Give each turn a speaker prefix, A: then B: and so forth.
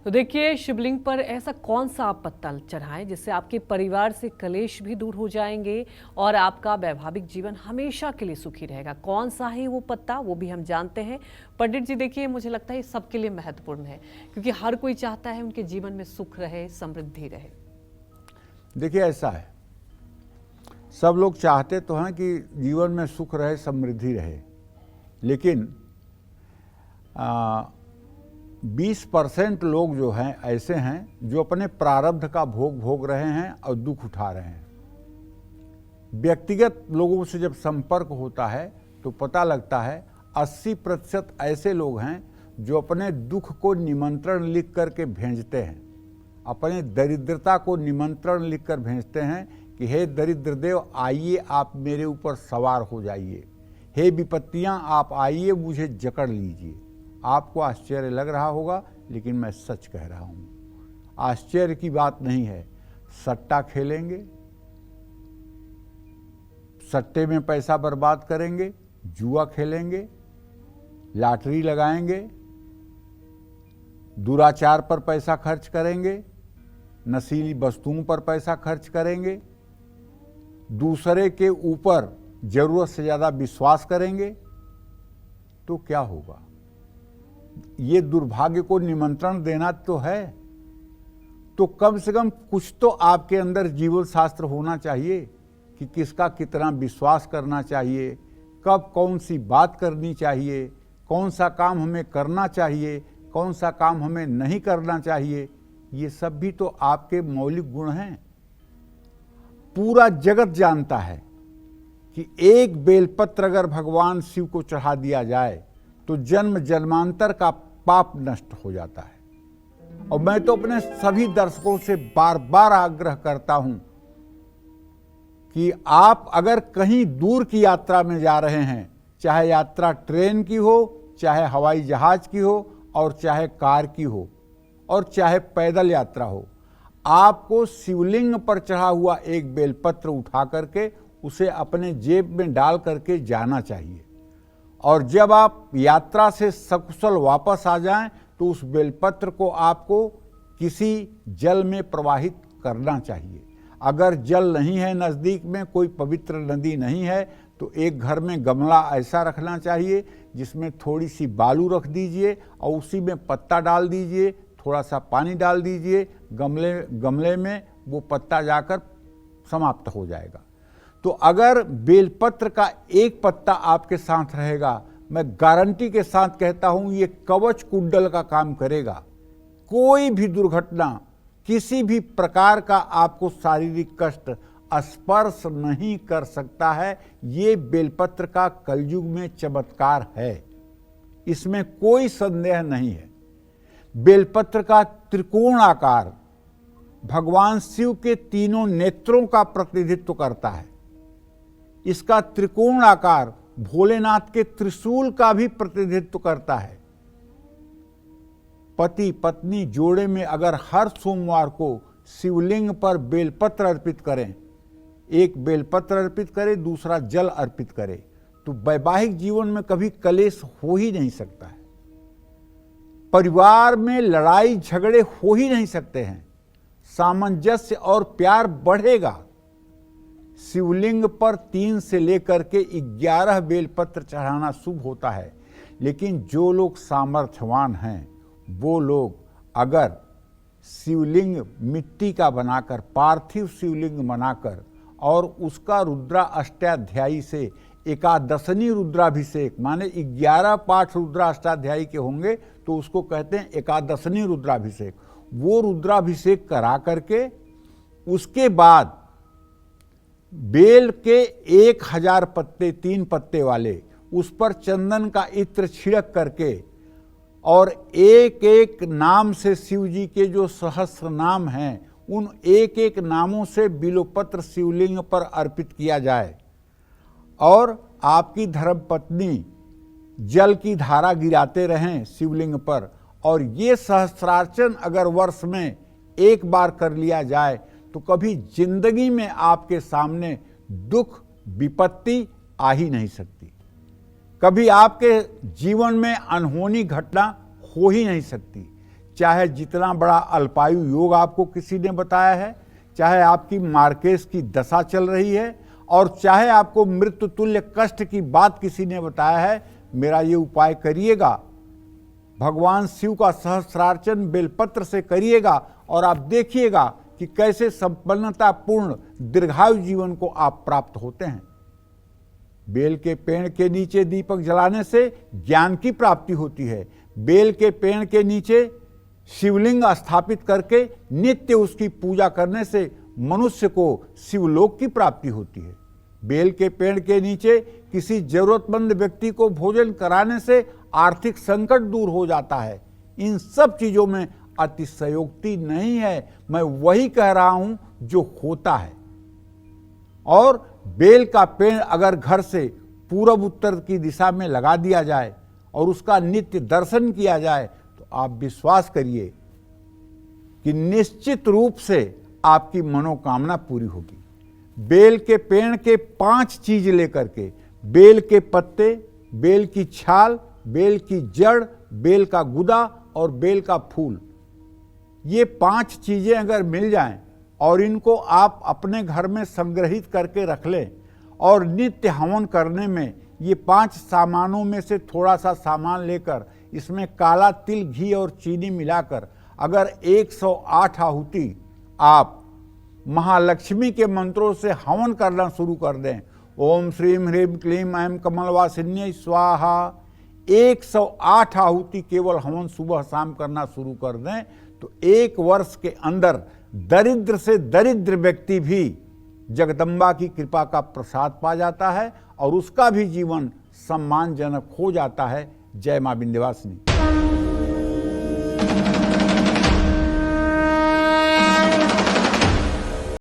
A: तो देखिए, शिवलिंग पर ऐसा कौन सा आप पत्ता चढ़ाएं जिससे आपके परिवार से कलेश भी दूर हो जाएंगे और आपका वैवाहिक जीवन हमेशा के लिए सुखी रहेगा। कौन सा है वो पत्ता, वो भी हम जानते हैं। पंडित जी, देखिए, मुझे लगता है सबके लिए महत्वपूर्ण है, क्योंकि हर कोई चाहता है उनके जीवन में सुख रहे, समृद्धि रहे।
B: देखिए, ऐसा है, सब लोग चाहते तो हैं कि जीवन में सुख रहे, समृद्धि रहे, लेकिन 20% लोग जो हैं ऐसे हैं जो अपने प्रारब्ध का भोग रहे हैं और दुख उठा रहे हैं। व्यक्तिगत लोगों से जब संपर्क होता है तो पता लगता है 80% ऐसे लोग हैं जो अपने दुख को निमंत्रण लिख करके भेजते हैं, अपने दरिद्रता को निमंत्रण लिख कर भेजते हैं कि हे दरिद्र देव, आइए आप मेरे ऊपर सवार हो जाइए, हे विपत्तियां आप आइए मुझे जकड़ लीजिए। आपको आश्चर्य लग रहा होगा, लेकिन मैं सच कह रहा हूं, आश्चर्य की बात नहीं है। सट्टा खेलेंगे, सट्टे में पैसा बर्बाद करेंगे, जुआ खेलेंगे, लॉटरी लगाएंगे, दुराचार पर पैसा खर्च करेंगे, नशीली वस्तुओं पर पैसा खर्च करेंगे, दूसरे के ऊपर जरूरत से ज्यादा विश्वास करेंगे, तो क्या होगा? ये दुर्भाग्य को निमंत्रण देना तो है। तो कम से कम कुछ तो आपके अंदर जीवन शास्त्र होना चाहिए कि किसका कितना विश्वास करना चाहिए, कब कौन सी बात करनी चाहिए, कौन सा काम हमें करना चाहिए, कौन सा काम हमें नहीं करना चाहिए। ये सब भी तो आपके मौलिक गुण हैं। पूरा जगत जानता है कि एक बेलपत्र अगर भगवान शिव को चढ़ा दिया जाए तो जन्म जन्मांतर का पाप नष्ट हो जाता है। और मैं तो अपने सभी दर्शकों से बार बार आग्रह करता हूं कि आप अगर कहीं दूर की यात्रा में जा रहे हैं, चाहे यात्रा ट्रेन की हो, चाहे हवाई जहाज की हो, और चाहे कार की हो, और चाहे पैदल यात्रा हो, आपको शिवलिंग पर चढ़ा हुआ एक बेलपत्र उठा करके उसे अपने जेब में डाल करके जाना चाहिए। और जब आप यात्रा से सकुशल वापस आ जाएं तो उस बेलपत्र को आपको किसी जल में प्रवाहित करना चाहिए। अगर जल नहीं है नज़दीक में, कोई पवित्र नदी नहीं है, तो एक घर में गमला ऐसा रखना चाहिए जिसमें थोड़ी सी बालू रख दीजिए और उसी में पत्ता डाल दीजिए, थोड़ा सा पानी डाल दीजिए, गमले में वो पत्ता जाकर समाप्त हो जाएगा। तो अगर बेलपत्र का एक पत्ता आपके साथ रहेगा, मैं गारंटी के साथ कहता हूं ये कवच कुंडल का काम करेगा। कोई भी दुर्घटना, किसी भी प्रकार का आपको शारीरिक कष्ट स्पर्श नहीं कर सकता है। ये बेलपत्र का कलयुग में चमत्कार है, इसमें कोई संदेह नहीं है। बेलपत्र का त्रिकोण आकार भगवान शिव के तीनों नेत्रों का प्रतिनिधित्व करता है। इसका त्रिकोण आकार भोलेनाथ के त्रिशूल का भी प्रतिनिधित्व करता है। पति पत्नी जोड़े में अगर हर सोमवार को शिवलिंग पर बेलपत्र अर्पित करें, एक बेलपत्र अर्पित करें, दूसरा जल अर्पित करें, तो वैवाहिक जीवन में कभी कलेश हो ही नहीं सकता है। परिवार में लड़ाई झगड़े हो ही नहीं सकते हैं। सामंजस्य और प्यार बढ़ेगा। शिवलिंग पर 3 से लेकर के 11 बेलपत्र चढ़ाना शुभ होता है, लेकिन जो लोग सामर्थ्यवान हैं वो लोग अगर शिवलिंग मिट्टी का बनाकर, पार्थिव शिवलिंग बनाकर, और उसका रुद्रा अष्टाध्यायी से एकादशनी रुद्राभिषेक, माने 11 पाठ रुद्रा अष्टाध्यायी के होंगे तो उसको कहते हैं एकादशनी रुद्राभिषेक। वो रुद्राभिषेक करा करके उसके बाद बेल के 1000 पत्ते, 3 पत्ते वाले, उस पर चंदन का इत्र छिड़क करके, और एक एक नाम से शिव जी के जो सहस्र नाम हैं, उन एक एक नामों से बिल्वपत्र शिवलिंग पर अर्पित किया जाए, और आपकी धर्मपत्नी जल की धारा गिराते रहें शिवलिंग पर। और ये सहस्रार्चन अगर वर्ष में एक बार कर लिया जाए तो कभी जिंदगी में आपके सामने दुख विपत्ति आ ही नहीं सकती, कभी आपके जीवन में अनहोनी घटना हो ही नहीं सकती। चाहे जितना बड़ा अल्पायु योग आपको किसी ने बताया है, चाहे आपकी मार्केस की दशा चल रही है, और चाहे आपको मृत्यु तुल्य कष्ट की बात किसी ने बताया है, मेरा ये उपाय करिएगा, भगवान शिव का सहस्रार्चन बेलपत्र से करिएगा और आप देखिएगा कि कैसे संपन्नतापूर्ण दीर्घायु जीवन को आप प्राप्त होते हैं। बेल के पेड़ के नीचे दीपक जलाने से ज्ञान की प्राप्ति होती है। बेल के पेड़ के नीचे शिवलिंग स्थापित करके नित्य उसकी पूजा करने से मनुष्य को शिवलोक की प्राप्ति होती है। बेल के पेड़ के नीचे किसी जरूरतमंद व्यक्ति को भोजन कराने से आर्थिक संकट दूर हो जाता है। इन सब चीजों में अतिशयोक्ति नहीं है, मैं वही कह रहा हूं जो होता है। और बेल का पेड़ अगर घर से पूर्व उत्तर की दिशा में लगा दिया जाए और उसका नित्य दर्शन किया जाए तो आप विश्वास करिए कि निश्चित रूप से आपकी मनोकामना पूरी होगी। बेल के पेड़ के 5 चीज लेकर के, बेल के पत्ते, बेल की छाल, बेल की जड़, बेल का गुदा और बेल का फूल, ये 5 चीजें अगर मिल जाएं और इनको आप अपने घर में संग्रहित करके रख लें और नित्य हवन करने में ये 5 सामानों में से थोड़ा सा सामान लेकर इसमें काला तिल, घी और चीनी मिलाकर अगर 108 आहुति आप महालक्ष्मी के मंत्रों से हवन करना शुरू कर दें, ओम श्रीम ह्रीम क्लीम ऐं कमलवासिन्यै स्वाहा, 108 आहुति केवल हवन सुबह शाम करना शुरू कर दें तो 1 वर्ष के अंदर दरिद्र से दरिद्र व्यक्ति भी जगदम्बा की कृपा का प्रसाद पा जाता है और उसका भी जीवन सम्मानजनक हो जाता है। जय मां विंध्यवासिनी।